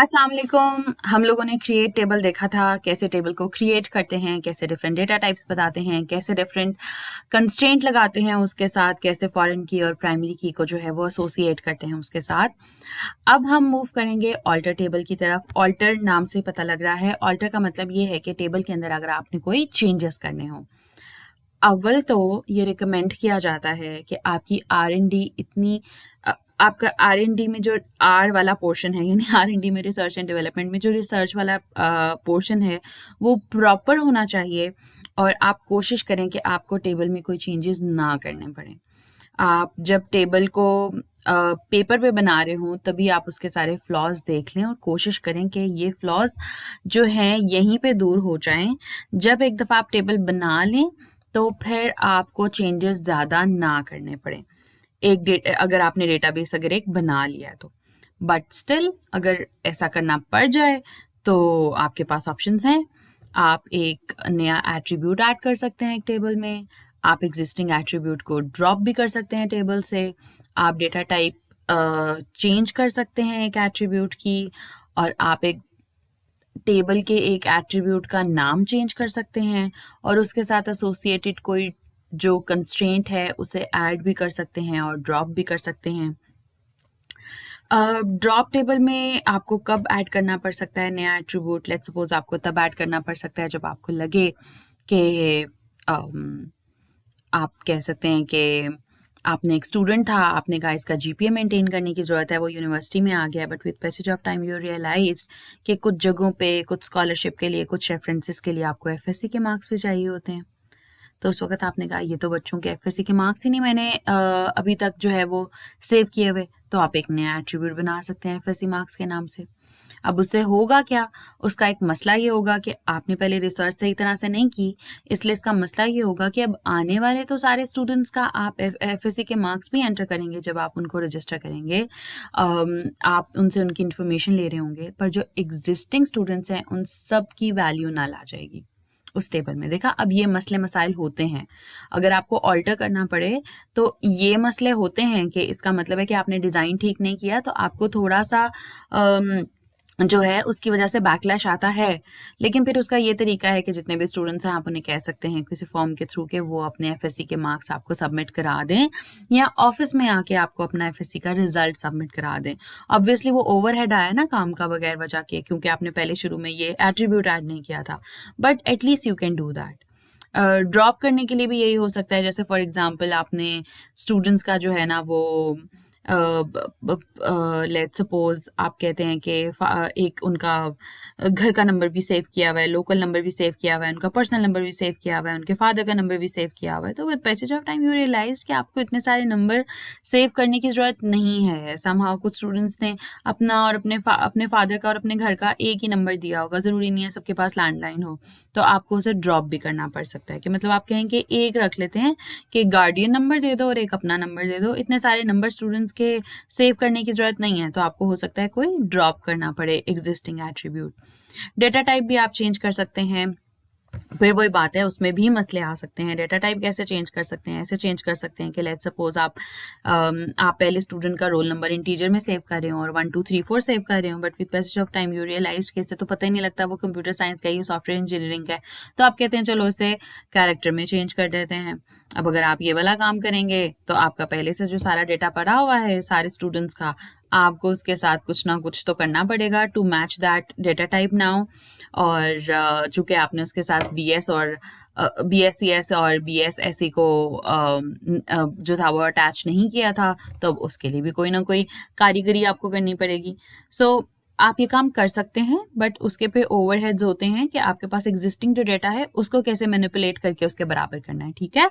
अस्सलाम वालेकुम। हम लोगों ने क्रिएट टेबल देखा था, कैसे टेबल को क्रिएट करते हैं, कैसे डिफरेंट डेटा टाइप्स बताते हैं, कैसे डिफरेंट कंस्ट्रेंट लगाते हैं उसके साथ, कैसे फॉरेन की और प्राइमरी की को जो है वो एसोसिएट करते हैं उसके साथ। अब हम मूव करेंगे ऑल्टर टेबल की तरफ। ऑल्टर नाम से पता लग रहा है, ऑल्टर का मतलब ये है कि टेबल के अंदर अगर आपने कोई चेंजेस करने हो। अव्वल तो ये रिकमेंड किया जाता है कि आपकी R&D इतनी आपका R&D में जो आर वाला पोर्शन है, यानी R&D में रिसर्च एंड डेवलपमेंट में जो रिसर्च वाला पोर्शन है वो प्रॉपर होना चाहिए, और आप कोशिश करें कि आपको टेबल में कोई चेंजेस ना करने पड़े। आप जब टेबल को पेपर पे बना रहे हो तभी आप उसके सारे फ्लॉज देख लें और कोशिश करें कि ये फ्लॉज जो हैं यहीं पे दूर हो जाएं। जब एक दफ़ा आप टेबल बना लें तो फिर आपको चेंजेस ज़्यादा ना करने पड़े। अगर आपने डेटाबेस अगर एक बना लिया तो, बट स्टिल अगर ऐसा करना पड़ जाए तो आपके पास ऑप्शंस हैं। आप एक नया एट्रीब्यूट ऐड कर सकते हैं एक टेबल में, आप एग्जिस्टिंग एट्रीब्यूट को ड्रॉप भी कर सकते हैं टेबल से, आप डेटा टाइप चेंज कर सकते हैं एक एट्रीब्यूट की, और आप एक टेबल के एक एट्रीब्यूट का नाम चेंज कर सकते हैं, और उसके साथ एसोसिएटेड कोई जो कंस्ट्रेंट है उसे ऐड भी कर सकते हैं और ड्रॉप भी कर सकते हैं। ड्रॉप टेबल में आपको कब ऐड करना पड़ सकता है नया एट्रीब्यूट? लेट्स सपोज आपको तब ऐड करना पड़ सकता है जब आपको लगे कि आप कह सकते हैं कि आपने एक स्टूडेंट था, आपने कहा इसका जीपीए मेंटेन करने की ज़रूरत है, वो यूनिवर्सिटी में आ गया, but with passage of time you realise कि कुछ जगहों पे कुछ स्कॉलरशिप के लिए, कुछ रेफरेंसेस के लिए आपको एफएससी के मार्क्स भी चाहिए होते हैं। तो उस वक्त आपने कहा ये तो बच्चों के एफएससी के मार्क्स ही नहीं मैंने अभी तक जो है वो सेव किए हुए, तो आप एक नया एट्रीब्यूट बना सकते हैं एफएससी मार्क्स के नाम से। अब उससे होगा क्या? उसका एक मसला ये होगा कि आपने पहले रिसर्च सही तरह से नहीं की, इसलिए इसका मसला ये होगा कि अब आने वाले तो सारे स्टूडेंट्स का आप एफएससी के मार्क्स भी एंटर करेंगे जब आप उनको रजिस्टर करेंगे। आप उनसे उनकी इन्फॉर्मेशन ले रहे होंगे, पर जो एग्जिस्टिंग स्टूडेंट्स हैं उन सब की वैल्यू ना ला जाएगी उस टेबल में। देखा, अब ये मसले मसाइल होते हैं। अगर आपको ऑल्टर करना पड़े तो ये मसले होते हैं कि इसका मतलब है कि आपने डिज़ाइन ठीक नहीं किया, तो आपको थोड़ा सा जो है उसकी वजह से बैकलैश आता है। लेकिन फिर उसका ये तरीका है कि जितने भी स्टूडेंट्स हैं आप उन्हें कह सकते हैं किसी फॉर्म के थ्रू के वो अपने एफएससी के मार्क्स आपको सबमिट करा दें, या ऑफिस में आके आपको अपना एफएससी का रिजल्ट सबमिट करा दें। ऑब्वियसली वो ओवरहेड आया ना काम का बगैर वजह के, क्योंकि आपने पहले शुरू में ये एट्रीब्यूट ऐड नहीं किया था, but at least you can do that. Drop करने के लिए भी यही हो सकता है, जैसे फॉर एग्जांपल आपने स्टूडेंट्स का जो है ना वो लेट्स सपोज आप कहते हैं कि एक उनका घर का नंबर भी सेव किया हुआ है, लोकल नंबर भी सेव किया हुआ है, उनका पर्सनल नंबर भी सेव किया हुआ है, उनके फादर का नंबर भी सेव किया हुआ है, तो with passage of time you realise कि आपको इतने सारे नंबर सेव करने की ज़रूरत नहीं है। समहाउ कुछ स्टूडेंट्स ने अपना और अपने फादर का और अपने घर का एक ही नंबर दिया होगा, ज़रूरी नहीं है सबके पास लैंडलाइन हो, तो आपको उसे ड्रॉप भी करना पड़ सकता है कि मतलब आप कहें कि एक रख लेते हैं कि गार्डियन नंबर दे दो और एक अपना नंबर दे दो, इतने सारे नंबर स्टूडेंट्स के सेव करने की ज़रूरत नहीं है, तो आपको हो सकता है कोई ड्रॉप करना पड़े एग्जिस्टिंग एट्रीब्यूट। डेटा टाइप भी आप चेंज कर सकते हैं, फिर वही बात है, उसमें भी मसले आ सकते हैं। डेटा टाइप कैसे चेंज कर सकते हैं? ऐसे चेंज कर सकते हैं कि लेट्स सपोज आप पहले स्टूडेंट का रोल नंबर इंटीजर में सेव कर रहे हो और 1 2 3 4 सेव कर रहे हो, but with passage of time you realise कि इससे तो पता ही नहीं लगता वो कंप्यूटर साइंस का है, ये सॉफ्टवेयर इंजीनियरिंग का है, तो आप कहते हैं चलो इसे कैरेक्टर में चेंज कर देते हैं। अब अगर आप ये वाला काम करेंगे तो आपका पहले से जो सारा डेटा पड़ा हुआ है सारे स्टूडेंट्स का, आपको उसके साथ कुछ ना कुछ तो करना पड़ेगा to match that data type now. और चूंकि आपने उसके साथ BS और BScs और BSSE को जो था वो अटैच नहीं किया था, तो उसके लिए भी कोई ना कोई कारीगरी आपको करनी पड़ेगी। सो आप ये काम कर सकते हैं, बट उसके पे ओवरहेड्स होते हैं कि आपके पास एग्जिस्टिंग जो डेटा है उसको कैसे मैनिपुलेट करके उसके बराबर करना है, ठीक है।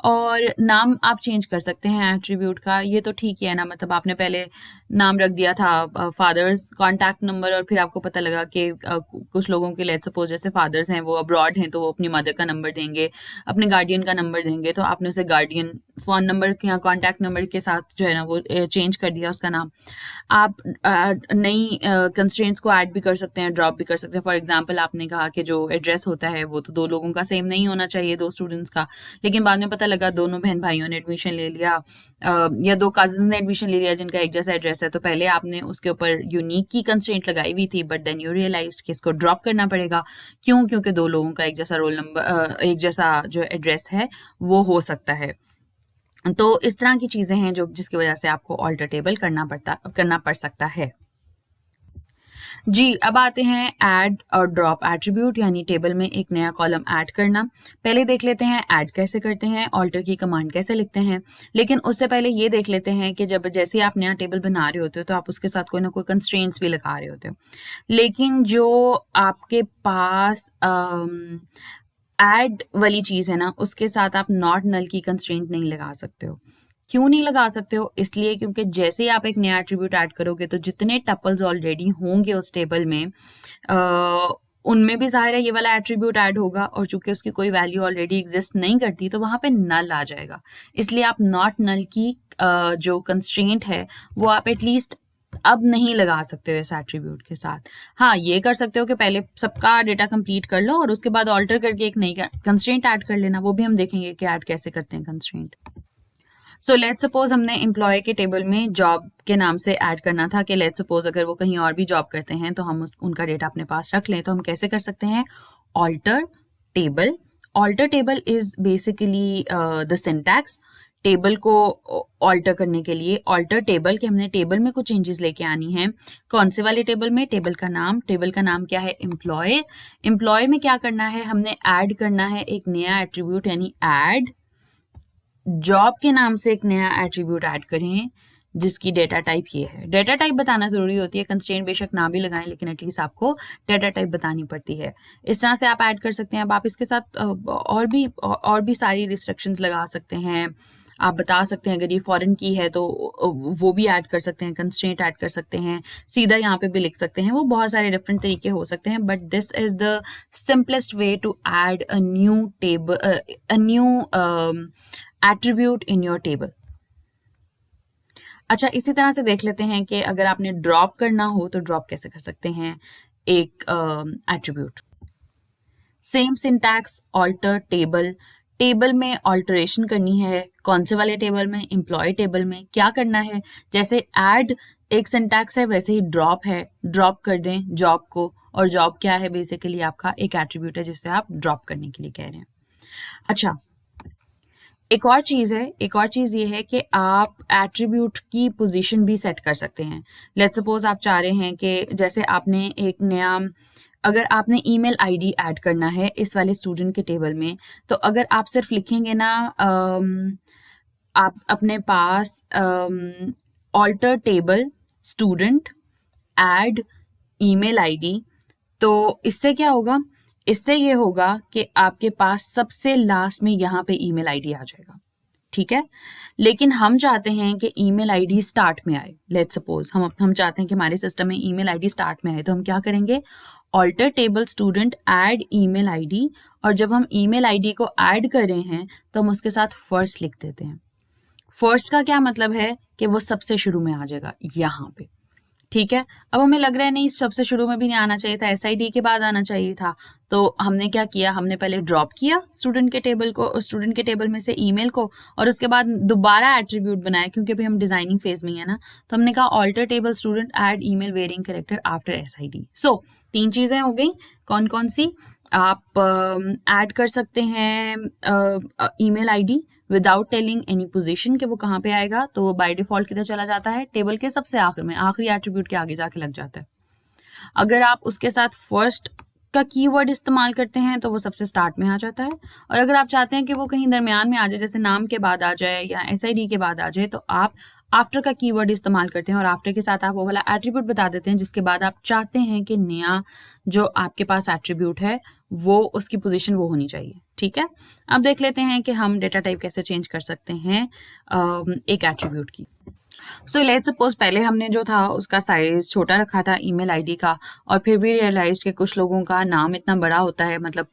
और नाम आप चेंज कर सकते हैं एट्रीब्यूट का, ये तो ठीक ही है ना, मतलब आपने पहले नाम रख दिया था फादर्स कॉन्टैक्ट नंबर, और फिर आपको पता लगा कि कुछ लोगों के लेट्स सपोज जैसे फादर्स हैं वो अब्रॉड हैं तो वो अपनी मदर का नंबर देंगे, अपने गार्डियन का नंबर देंगे, तो आपने उसे गार्डियन फ़ोन नंबर के या कॉन्टैक्ट नंबर के साथ जो है ना वो चेंज कर दिया उसका नाम। आप नई कंस्ट्रेंट्स को ऐड भी कर सकते हैं, ड्रॉप भी कर सकते हैं। फॉर एग्जांपल आपने कहा कि जो एड्रेस होता है वो तो 2 लोगों का सेम नहीं होना चाहिए, 2 स्टूडेंट्स का, लेकिन बाद में पता लगा दोनों बहन भाइयों ने एडमिशन ले लिया, या 2 कजिन्स ने एडमिशन ले लिया जिनका एक जैसा एड्रेस है, तो पहले आपने उसके ऊपर यूनिक की कंस्ट्रेंट लगाई हुई थी, बट देन यू रियलाइज्ड कि इसको ड्रॉप करना पड़ेगा। क्यों? क्योंकि 2 लोगों का एक जैसा रोल नंबर, एक जैसा जो एड्रेस है वो हो सकता है। तो इस तरह की चीज़ें हैं जो जिसकी वजह से आपको ऑल्टर टेबल करना पड़ सकता है। जी, अब आते हैं ऐड और ड्रॉप एट्रीब्यूट, यानी टेबल में एक नया कॉलम ऐड करना। पहले देख लेते हैं ऐड कैसे करते हैं, ऑल्टर की कमांड कैसे लिखते हैं। लेकिन उससे पहले ये देख लेते हैं कि जब जैसे आप नया टेबल बना रहे होते हो तो आप उसके साथ कोई ना कोई कंस्ट्रेंट्स भी लगा रहे होते हो, लेकिन जो आपके पास ऐड वाली चीज़ है ना, उसके साथ आप नॉट नल की कंस्ट्रेंट नहीं लगा सकते हो। क्यों नहीं लगा सकते हो? इसलिए क्योंकि जैसे ही आप एक नया एट्रीब्यूट ऐड करोगे तो जितने टपल्स ऑलरेडी होंगे उस टेबल में, उनमें भी ज़ाहिर है ये वाला एट्रीब्यूट ऐड होगा, और चूंकि उसकी कोई वैल्यू ऑलरेडी एग्जिस्ट नहीं करती तो वहाँ पे नल आ जाएगा। इसलिए आप नॉट नल की जो कंस्ट्रेंट है वो आप एटलीस्ट अब नहीं लगा सकते हो इस एट्रीब्यूट के साथ। हाँ, ये कर सकते हो कि पहले सबका डेटा कंप्लीट कर लो और उसके बाद ऑल्टर करके एक नई कंस्ट्रेंट ऐड कर लेना। वो भी हम देखेंगे कि ऐड कैसे करते हैं कंस्ट्रेंट। सो लेट्स सपोज हमने एम्प्लॉय के टेबल में जॉब के नाम से ऐड करना था कि लेट्स सपोज अगर वो कहीं और भी जॉब करते हैं तो हम उनका डेटा अपने पास रख लें। तो हम कैसे कर सकते हैं? Alter table. Alter table is basically the syntax table को ऑल्टर करने के लिए। ऑल्टर टेबल कि हमने टेबल में कुछ चेंजेस लेके आनी है। कौन से वाले टेबल में? टेबल का नाम क्या है? एम्प्लॉय। एम्प्लॉय में क्या करना है? हमने ऐड करना है एक नया एट्रीब्यूट, यानी ऐड जॉब के नाम से एक नया एट्रीब्यूट ऐड करें जिसकी डेटा टाइप ये है। डेटा टाइप बताना जरूरी होती है, कंस्ट्रेंट बेशक ना भी लगाएं लेकिन एटलीस्ट आपको डेटा टाइप बतानी पड़ती है। इस तरह से आप ऐड कर सकते हैं। अब आप इसके साथ और भी सारी रिस्ट्रिक्शंस लगा सकते हैं। आप बता सकते हैं अगर ये फॉरेन की है तो वो भी ऐड कर सकते हैं, कंस्ट्रेंट ऐड कर सकते हैं, सीधा यहाँ पे भी लिख सकते हैं। वो बहुत सारे डिफरेंट तरीके हो सकते हैं, but this is the simplest way to add a new attribute in your table. अच्छा, इसी तरह से देख लेते हैं कि अगर आपने ड्रॉप करना हो तो ड्रॉप कैसे कर सकते हैं एक attribute. Same syntax, alter table. Table में ऑल्टरेशन करनी है। कौन से वाले टेबल में? एम्प्लॉय टेबल में। क्या करना है? जैसे ऐड एक सिंटैक्स है वैसे ही ड्रॉप है, ड्रॉप कर दें जॉब को। और जॉब क्या है? बेसिकली आपका एक एट्रीब्यूट है जिसे आप ड्रॉप करने के लिए कह रहे हैं। अच्छा, एक और चीज़ ये है कि आप एट्रीब्यूट की पोजीशन भी सेट कर सकते हैं। लेट्स सपोज आप चाह रहे हैं कि जैसे आपने एक नया, अगर आपने ईमेल आईडी ऐड करना है इस वाले स्टूडेंट के टेबल में, तो अगर आप सिर्फ लिखेंगे ना आप अपने पास alter table student add email ID, तो इससे क्या होगा? इससे ये होगा कि आपके पास सबसे लास्ट में यहाँ पे ईमेल आईडी आ जाएगा, ठीक है। लेकिन हम चाहते हैं कि ईमेल आईडी स्टार्ट में आए। लेट्स सपोज हम चाहते हैं कि हमारे सिस्टम में ईमेल आईडी स्टार्ट में आए, तो हम क्या करेंगे? Alter table student add email ID, और जब हम ईमेल आईडी को ऐड कर रहे हैं तो हम उसके साथ फर्स्ट लिख देते हैं। फर्स्ट का क्या मतलब है? कि वो सबसे शुरू में आ जाएगा यहाँ पे, ठीक है। अब हमें लग रहा है नहीं, सबसे शुरू में भी नहीं आना चाहिए था, SID के बाद आना चाहिए था। तो हमने क्या किया? हमने पहले ड्रॉप किया स्टूडेंट के टेबल में से ईमेल को, और उसके बाद दोबारा एट्रीब्यूट बनाया, क्योंकि अभी हम डिजाइनिंग फेज में है ना। तो हमने कहा alter table student add email varying character after SID। So 3 चीजें हो गई। कौन कौन सी? आप ऐड कर सकते हैं email ID without telling any position कि वो कहाँ पे आएगा, तो वो बाय डिफॉल्ट किधर चला जाता है? टेबल के सबसे आखिर में, आखिरी एट्रीब्यूट के आगे जाके लग जाता है। अगर आप उसके साथ फर्स्ट का कीवर्ड इस्तेमाल करते हैं तो वो सबसे स्टार्ट में आ जाता है। और अगर आप चाहते हैं कि वो कहीं दरमियान में आ जाए, जैसे नाम के बाद आ जाए या SID के बाद आ जाए, तो आप आफ्टर का कीवर्ड इस्तेमाल करते हैं और आफ्टर के साथ आप वो वाला एट्रीब्यूट बता देते हैं जिसके बाद आप चाहते हैं कि नया जो आपके पास एट्रीब्यूट है वो उसकी पोजीशन वो होनी चाहिए, ठीक है। अब देख लेते हैं कि हम डेटा टाइप कैसे चेंज कर सकते हैं एक एट्रीब्यूट की। सो लेट्स सपोज पहले हमने जो था उसका साइज छोटा रखा था ईमेल आईडी का, और फिर भी रियलाइज कि कुछ लोगों का नाम इतना बड़ा होता है, मतलब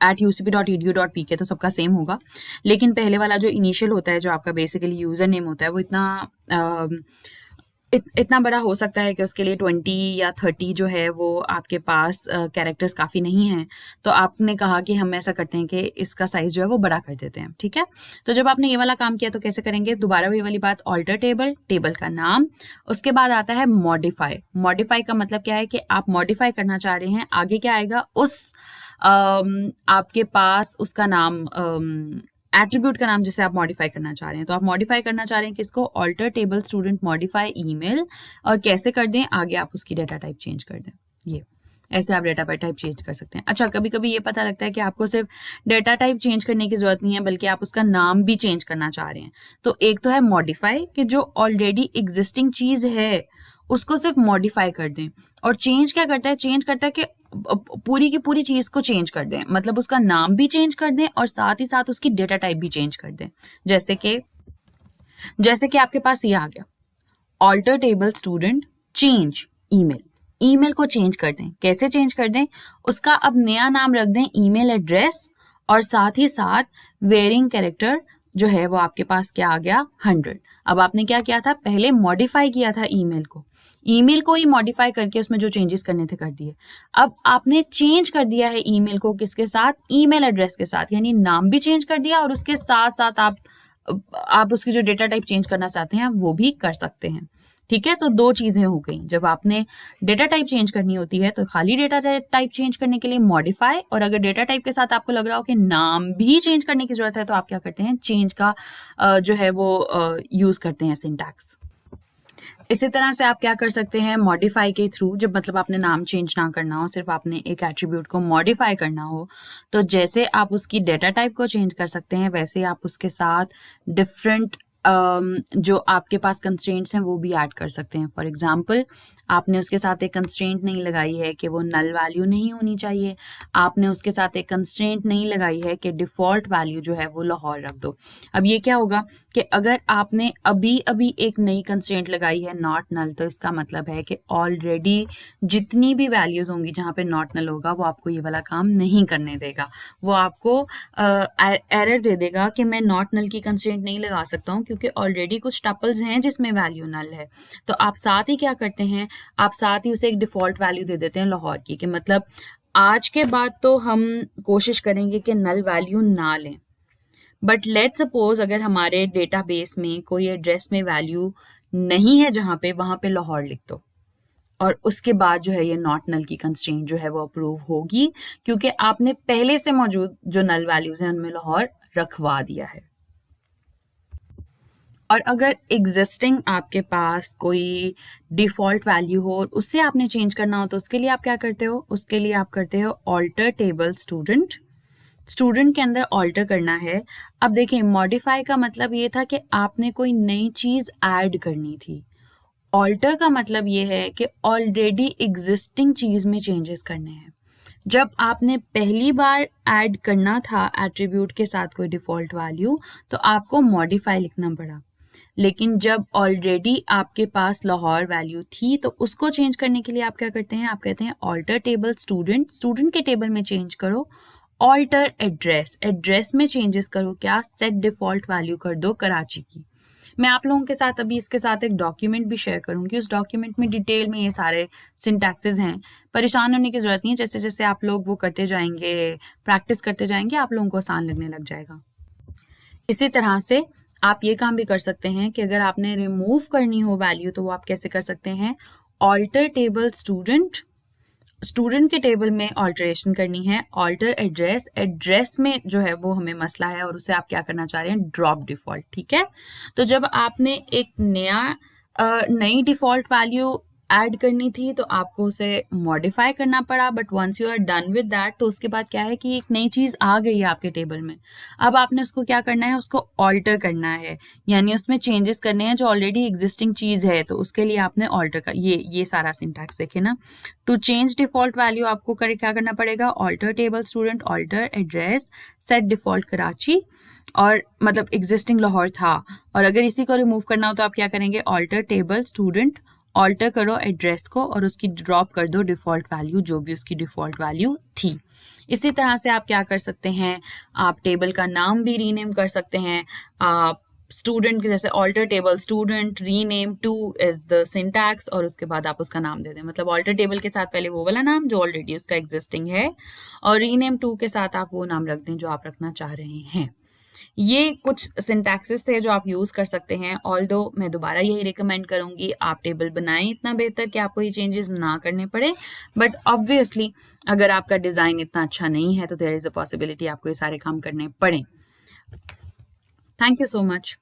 @ucp.edu.pk तो सबका सेम होगा, लेकिन पहले वाला जो इनिशियल होता है, जो आपका बेसिकली यूजर नेम होता है, वो इतना इतना बड़ा हो सकता है कि उसके लिए 20 या 30 जो है वो आपके पास कैरेक्टर्स काफ़ी नहीं हैं, तो आपने कहा कि हम ऐसा करते हैं कि इसका साइज़ जो है वो बड़ा कर देते हैं, ठीक है। तो जब आपने ये वाला काम किया तो कैसे करेंगे, दोबारा वही वाली बात, ऑल्टर टेबल, टेबल का नाम, उसके बाद आता है मॉडिफाई। मॉडिफाई का मतलब क्या है कि आप मॉडिफाई करना चाह रहे हैं, आगे क्या आएगा, उस आपके पास उसका नाम, एट्रीब्यूट का नाम जिसे आप मॉडिफाई करना चाह रहे हैं। तो आप मॉडिफाई करना चाह रहे हैं किसको, alter table student modify email, और कैसे कर दें, आगे आप उसकी डेटा टाइप चेंज कर दें। ये ऐसे आप डेटा टाइप चेंज कर सकते हैं। अच्छा, कभी कभी ये पता लगता है कि आपको सिर्फ डेटा टाइप चेंज करने की जरूरत नहीं है, बल्कि आप उसका नाम भी चेंज करना चाह रहे हैं। तो एक तो है मॉडिफाई, कि जो ऑलरेडी एग्जिस्टिंग चीज है उसको सिर्फ मॉडिफाई कर दें, और चेंज क्या करता है, चेंज करता है कि पूरी की पूरी चीज को चेंज कर दें, मतलब उसका नाम भी चेंज कर दें और साथ ही साथ उसकी डेटा टाइप भी चेंज कर दें। जैसे कि आपके पास ये आ गया, alter table student change email, email को चेंज कर दें। कैसे चेंज कर दें, उसका अब नया नाम रख दें ईमेल एड्रेस, और साथ ही साथ वेरिंग कैरेक्टर जो है वो आपके पास क्या आ गया, 100। अब आपने क्या किया था, पहले मॉडिफाई किया था ईमेल को ही मॉडिफाई करके उसमें जो चेंजेस करने थे कर दिए। अब आपने चेंज कर दिया है ईमेल को, किसके साथ, ईमेल एड्रेस के साथ, यानी नाम भी चेंज कर दिया और उसके साथ साथ आप उसकी जो डेटा टाइप चेंज करना चाहते हैं वो भी कर सकते हैं, ठीक है। तो दो चीजें हो गई, जब आपने डेटा टाइप चेंज करनी होती है तो खाली डेटा टाइप चेंज करने के लिए मॉडिफाई, और अगर डेटा टाइप के साथ आपको लग रहा हो कि नाम भी चेंज करने की जरूरत है तो आप क्या करते हैं, चेंज का जो है वो यूज करते हैं सिंटैक्स। इसी तरह से आप क्या कर सकते हैं, मॉडिफाई के थ्रू, जब मतलब आपने नाम चेंज ना करना हो, सिर्फ आपने एक एट्रीब्यूट को मॉडिफाई करना हो, तो जैसे आप उसकी डेटा टाइप को चेंज कर सकते हैं, वैसे आप उसके साथ डिफरेंट जो आपके पास कंस्ट्रेंट्स हैं वो भी ऐड कर सकते हैं। फॉर एग्जांपल, आपने उसके साथ एक कंस्ट्रेंट नहीं लगाई है कि वो नल वैल्यू नहीं होनी चाहिए, आपने उसके साथ एक कंस्ट्रेंट नहीं लगाई है कि डिफ़ॉल्ट वैल्यू जो है वो लाहौर रख दो। अब ये क्या होगा कि अगर आपने अभी अभी एक नई कंस्ट्रेंट लगाई है नॉट नल, तो इसका मतलब है कि ऑलरेडी जितनी भी वैल्यूज़ होंगी जहाँ पे नॉट नल होगा वो आपको ये वाला काम नहीं करने देगा, वो आपको एरर दे देगा कि मैं नॉट नल की कंस्ट्रेंट नहीं लगा सकता हूँ क्योंकि ऑलरेडी कुछ टपल्स हैं जिसमें वैल्यू नल है। तो आप साथ ही क्या करते हैं, आप साथ ही उसे एक डिफ़ॉल्ट वैल्यू दे देते हैं लाहौर की, कि मतलब आज के बाद तो हम कोशिश करेंगे कि नल वैल्यू ना लें, बट लेट सपोज अगर हमारे डेटाबेस में कोई एड्रेस में वैल्यू नहीं है जहाँ पे, वहाँ पे लाहौर लिख दो, और उसके बाद जो है ये नॉट नल की कंस्ट्रेंट जो है वो अप्रूव होगी, क्योंकि आपने पहले से मौजूद जो नल वैल्यूज हैं उनमें लाहौर रखवा दिया है। और अगर एग्जिस्टिंग आपके पास कोई डिफ़ॉल्ट वैल्यू हो और उससे आपने चेंज करना हो, तो उसके लिए आप क्या करते हो, उसके लिए आप करते हो ऑल्टर टेबल स्टूडेंट, स्टूडेंट के अंदर ऑल्टर करना है। अब देखिए, मॉडिफाई का मतलब ये था कि आपने कोई नई चीज़ ऐड करनी थी, ऑल्टर का मतलब ये है कि ऑलरेडी एग्जिस्टिंग चीज़ में चेंजेस करने हैं। जब आपने पहली बार ऐड करना था एट्रीब्यूट के साथ कोई डिफ़ॉल्ट वैल्यू, तो आपको मॉडिफाई लिखना पड़ा, लेकिन जब ऑलरेडी आपके पास लाहौर वैल्यू थी तो उसको चेंज करने के लिए आप क्या करते हैं, आप कहते हैं ऑल्टर टेबल स्टूडेंट, स्टूडेंट के टेबल में चेंज करो, ऑल्टर एड्रेस, एड्रेस में चेंजेस करो, क्या, सेट डिफ़ॉल्ट वैल्यू कर दो कराची की। मैं आप लोगों के साथ अभी इसके साथ एक डॉक्यूमेंट भी शेयर करूंगी, उस डॉक्यूमेंट में डिटेल में ये सारे सिंटैक्सेस हैं, परेशान होने की ज़रूरत नहीं है, जैसे जैसे आप लोग वो करते जाएंगे, प्रैक्टिस करते जाएंगे, आप लोगों को आसान लगने लग जाएगा। इसी तरह से आप ये काम भी कर सकते हैं कि अगर आपने रिमूव करनी हो वैल्यू तो वो आप कैसे कर सकते हैं, ऑल्टर टेबल स्टूडेंट, स्टूडेंट के टेबल में ऑल्टरेशन करनी है, ऑल्टर एड्रेस, एड्रेस में जो है वो हमें मसला है और उसे आप क्या करना चाह रहे हैं, ड्रॉप डिफ़ॉल्ट, ठीक है। तो जब आपने एक नई डिफ़ॉल्ट वैल्यू ऐड करनी थी तो आपको उसे मॉडिफाई करना पड़ा, but once you are done with that तो उसके बाद क्या है कि एक नई चीज़ आ गई है आपके टेबल में, अब आपने उसको क्या करना है, उसको ऑल्टर करना है, यानी उसमें चेंजेस करने हैं जो ऑलरेडी एग्जिस्टिंग चीज़ है, तो उसके लिए आपने ऑल्टर का ये सारा सिंटैक्स देखे ना। टू चेंज डिफ़ॉल्ट वैल्यू आपको क्या करना पड़ेगा, alter table student, alter address, set default Karachi, और मतलब एग्जिस्टिंग लाहौर था, और अगर इसी को रिमूव करना हो तो आप क्या करेंगे, ऑल्टर टेबल स्टूडेंट, ऑल्टर करो एड्रेस को और उसकी ड्रॉप कर दो डिफ़ॉल्ट वैल्यू जो भी उसकी डिफ़ॉल्ट वैल्यू थी। इसी तरह से आप क्या कर सकते हैं, आप टेबल का नाम भी रीनेम कर सकते हैं, आप स्टूडेंट के जैसे alter table student rename to is the syntax, और उसके बाद आप उसका नाम दे दें। मतलब ऑल्टर टेबल के साथ पहले वो वाला नाम जो ऑलरेडी उसका एग्जिस्टिंग है, और रीनेम टू के साथ आप वो नाम रख दें जो आप रखना चाह रहे हैं। ये कुछ सिंटैक्सेस थे जो आप यूज़ कर सकते हैं। ऑल्दो मैं दोबारा यही रिकमेंड करूँगी, आप टेबल बनाएं इतना बेहतर कि आपको ये चेंजेस ना करने पड़े। बट ऑब्वियसली अगर आपका डिज़ाइन इतना अच्छा नहीं है तो देयर इज़ अ पॉसिबिलिटी आपको ये सारे काम करने पड़े। Thank you so much.